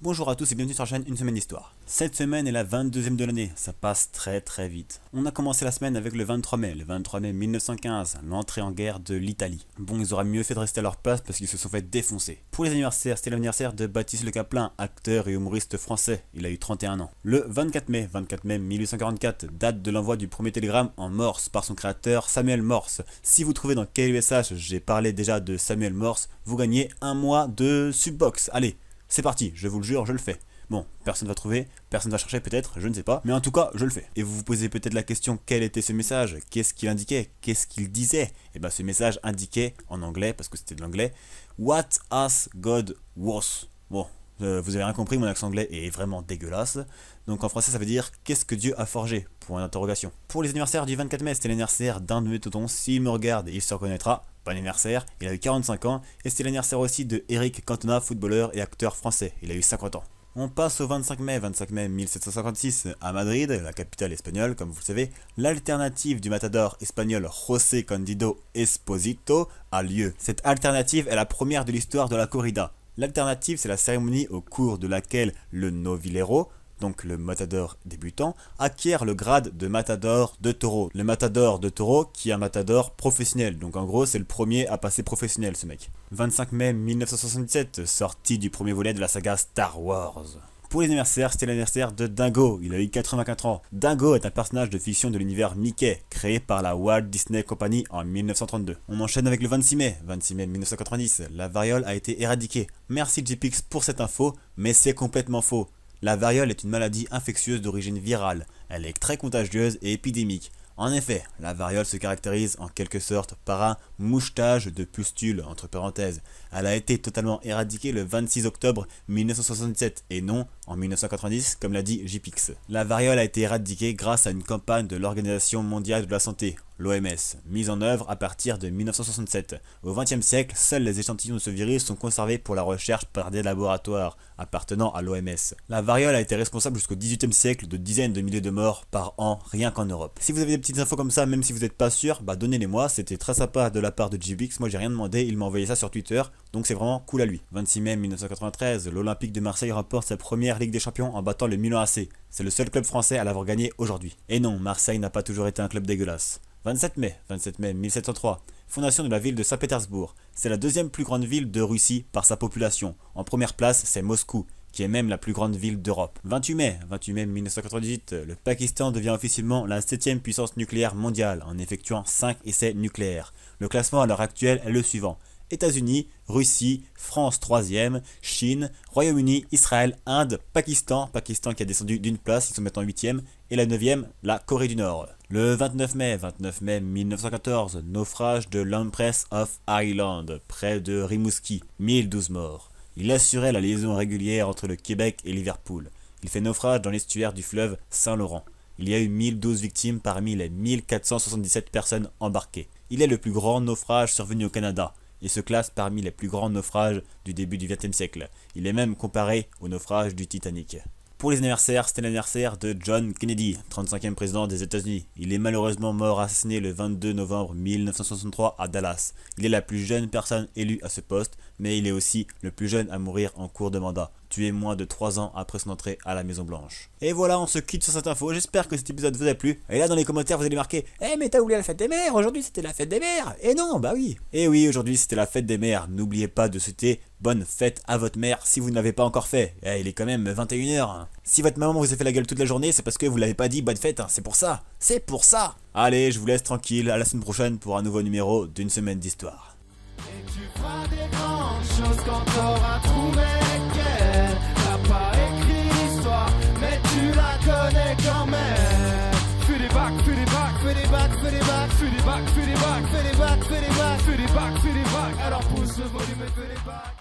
Bonjour à tous et bienvenue sur la chaîne Une Semaine d'Histoire. Cette semaine est la 22e de l'année, ça passe très vite. On a commencé la semaine avec le 23 mai, 1915, l'entrée en guerre de l'Italie. Bon, ils auraient mieux fait de rester à leur place parce qu'ils se sont fait défoncer. Pour les anniversaires, c'était l'anniversaire de Baptiste Le Caplin, acteur et humoriste français, il a eu 31 ans. Le 24 mai 1844, date de l'envoi du premier télégramme en Morse par son créateur Samuel Morse. Si vous trouvez dans quel USH j'ai parlé déjà de Samuel Morse, vous gagnez un mois de Subbox. Allez, c'est parti, je vous le jure, je le fais. Bon, personne va trouver, personne va chercher peut-être, je ne sais pas, mais en tout cas, je le fais. Et vous vous posez peut-être la question, quel était ce message? Qu'est-ce qu'il indiquait? Qu'est-ce qu'il disait? Et bien ce message indiquait, en anglais, parce que c'était de l'anglais, What has God was? Bon, vous avez rien compris, mon accent anglais est vraiment dégueulasse. Donc en français, ça veut dire, qu'est-ce que Dieu a forgé? Point d'interrogation. Pour les anniversaires du 24 mai, c'était l'anniversaire d'un de mes tontons, s'il me regarde, il se reconnaîtra. Bon anniversaire, il a eu 45 ans, et c'était l'anniversaire aussi de Eric Cantona, footballeur et acteur français, il a eu 50 ans. On passe au 25 mai 1756, à Madrid, la capitale espagnole, comme vous le savez, l'alternative du matador espagnol José Candido Esposito a lieu. Cette alternative est la première de l'histoire de la corrida. L'alternative, c'est la cérémonie au cours de laquelle le novilero, donc le matador débutant, acquiert le grade de matador de taureau. Le matador de taureau qui est un matador professionnel, donc en gros c'est le premier à passer professionnel ce mec. 25 mai 1977, sortie du premier volet de la saga Star Wars. Pour les anniversaires, c'était l'anniversaire de Dingo, il a eu 84 ans. Dingo est un personnage de fiction de l'univers Mickey, créé par la Walt Disney Company en 1932. On enchaîne avec le 26 mai 1990, la variole a été éradiquée. Merci JPix pour cette info, mais c'est complètement faux. La variole est une maladie infectieuse d'origine virale. Elle est très contagieuse et épidémique. En effet, la variole se caractérise en quelque sorte par un mouchetage de pustules, entre parenthèses. Elle a été totalement éradiquée le 26 octobre 1967 et non en 1990 comme l'a dit JPix. La variole a été éradiquée grâce à une campagne de l'Organisation mondiale de la santé, l'OMS, mise en œuvre à partir de 1967. Au XXe siècle, seuls les échantillons de ce virus sont conservés pour la recherche par des laboratoires appartenant à l'OMS. La variole a été responsable jusqu'au XVIIIe siècle de dizaines de milliers de morts par an, rien qu'en Europe. Si vous avez des petites infos comme ça, même si vous n'êtes pas sûr, bah donnez-les-moi, c'était très sympa de la part de JPix, moi j'ai rien demandé, il m'a envoyé ça sur Twitter, donc c'est vraiment cool à lui. 26 mai 1993, l'Olympique de Marseille remporte sa première Ligue des Champions en battant le Milan AC. C'est le seul club français à l'avoir gagné aujourd'hui. Et non, Marseille n'a pas toujours été un club dégueulasse. 27 mai 1703, fondation de la ville de Saint-Pétersbourg. C'est la deuxième plus grande ville de Russie par sa population. En première place, c'est Moscou, qui est même la plus grande ville d'Europe. 28 mai 1998, le Pakistan devient officiellement la 7e puissance nucléaire mondiale en effectuant 5 essais nucléaires. Le classement à l'heure actuelle est le suivant. États-Unis, Russie, France 3e, Chine, Royaume-Uni, Israël, Inde, Pakistan qui a descendu d'une place, ils sont maintenant 8e, et la 9e, la Corée du Nord. Le 29 mai 1914, naufrage de l'Empress of Ireland, près de Rimouski, 1012 morts. Il assurait la liaison régulière entre le Québec et Liverpool. Il fait naufrage dans l'estuaire du fleuve Saint-Laurent. Il y a eu 1012 victimes parmi les 1477 personnes embarquées. Il est le plus grand naufrage survenu au Canada et se classe parmi les plus grands naufrages du début du XXe siècle. Il est même comparé au naufrage du Titanic. Pour les anniversaires, c'était l'anniversaire de John Kennedy, 35e président des États-Unis. Il est malheureusement mort assassiné le 22 novembre 1963 à Dallas. Il est la plus jeune personne élue à ce poste, mais il est aussi le plus jeune à mourir en cours de mandat, tué moins de 3 ans après son entrée à la Maison Blanche. Et voilà, on se quitte sur cette info, j'espère que cet épisode vous a plu. Et là dans les commentaires vous allez marquer « Eh mais t'as oublié la fête des mères, aujourd'hui c'était la fête des mères !» Et non, bah oui. Et oui, aujourd'hui c'était la fête des mères, n'oubliez pas de souhaiter bonne fête à votre mère si vous ne l'avez pas encore fait. Eh, il est quand même 21h. Si votre maman vous a fait la gueule toute la journée, c'est parce que vous l'avez pas dit bonne fête, hein. C'est pour ça. C'est pour ça. Allez, je vous laisse tranquille, à la semaine prochaine pour un nouveau numéro d'une semaine d'histoire. Et tu feras des grandes choses quand t'auras trouvé qu'elle n'a pas écrit l'histoire, mais tu la connais quand même. Fais des bacs, fais des bacs, fais des bacs, fais des bacs, fais des bacs, fais des bacs, fais des bacs, fais des bacs, fais des bacs, fais des bacs. Alors pousse le volume et fais des bacs.